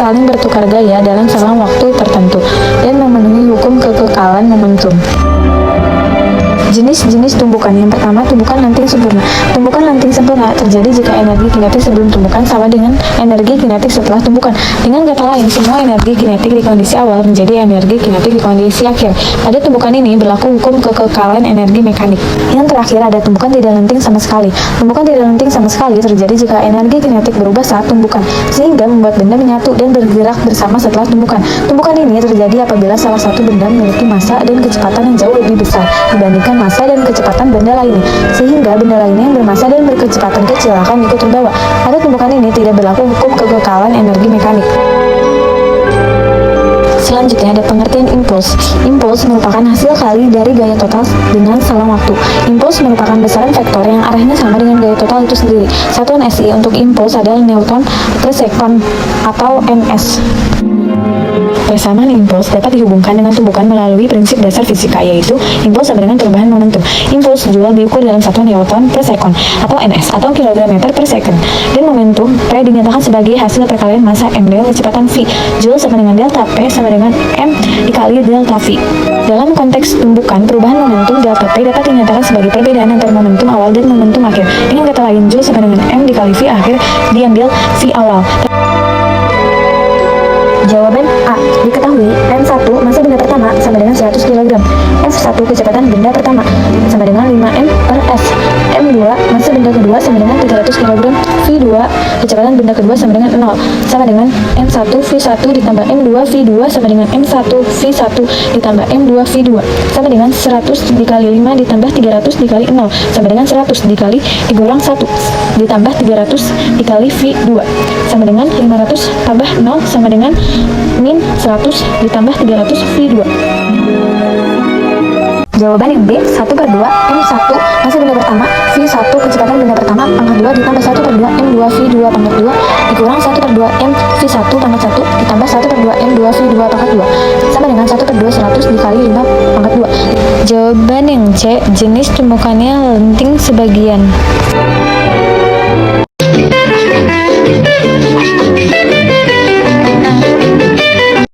saling bertukar gaya dalam selang waktu tertentu dan memenuhi hukum kekekalan momentum. Jenis-jenis tumbukan. Yang pertama, tumbukan lanting sempurna. Tumbukan lanting sempurna terjadi jika energi kinetik sebelum tumbukan sama dengan energi kinetik setelah tumbukan. Dengan kata lain, semua energi kinetik di kondisi awal menjadi energi kinetik di kondisi akhir. Pada tumbukan ini berlaku hukum kekekalan energi mekanik. Yang terakhir, ada tumbukan tidak lanting sama sekali. Tumbukan tidak lanting sama sekali terjadi jika energi kinetik berubah saat tumbukan, sehingga membuat benda menyatu dan bergerak bersama setelah tumbukan. Tumbukan ini terjadi apabila salah satu benda memiliki massa dan kecepatan yang jauh lebih besar dibandingkan massa dan kecepatan benda lainnya, sehingga benda lainnya yang bermassa dan berkecepatan kecil akan ikut terbawa. Pada tumbukan ini tidak berlaku hukum kekekalan energi mekanik. Selanjutnya ada pengertian impuls. Impuls merupakan hasil kali dari gaya total dengan selang waktu. Impuls merupakan besaran vektor yang arahnya sama dengan gaya total itu sendiri. Satuan SI untuk impuls adalah newton per second atau ns. Persamaan impuls dapat dihubungkan dengan tumbukan melalui prinsip dasar fisika, yaitu impuls sama dengan perubahan momentum. Impuls juga diukur dalam satuan newton per second atau ns atau kilometer per second, dan momentum P dinyatakan sebagai hasil perkalian massa m dengan kecepatan v. Joule sama dengan delta P sama dengan m dikali delta v. Dalam konteks tumbukan, perubahan momentum delta P dapat dinyatakan sebagai perbedaan antara momentum awal dan momentum akhir. Dengan kata lain, Joule sama dengan m dikali v akhir diambil v awal. Jawaban A. Diketahui M1 massa benda pertama sama dengan 100 kg. F1 kecepatan benda pertama sama dengan 5 m per s. M2 massa benda kedua sama dengan 300 kg. V2 kecepatan benda kedua sama dengan 0 sama dengan M1 V1 ditambah M2 V2 sama dengan M1 V1 ditambah M2 V2 sama dengan 100 dikali 5 ditambah 300 dikali 0 sama dengan 100 dikali dikurang 1 ditambah 300 dikali V2 sama dengan 500 tambah 0 sama dengan min 100 ditambah 300 V2. Jawaban yang B, 1/2 M1 massa benda pertama V1 kecepatan benda pertama pangkat 2 ditambah 1/2 M2 V2 pangkat 2 dikurang 1/2 M V1 pangkat 1 ditambah 1/2 M2 V2 pangkat 2 sama dengan 1/2 100 dikali 5 pangkat 2. Jawaban yang C, jenis tumbukannya lenting sebagian.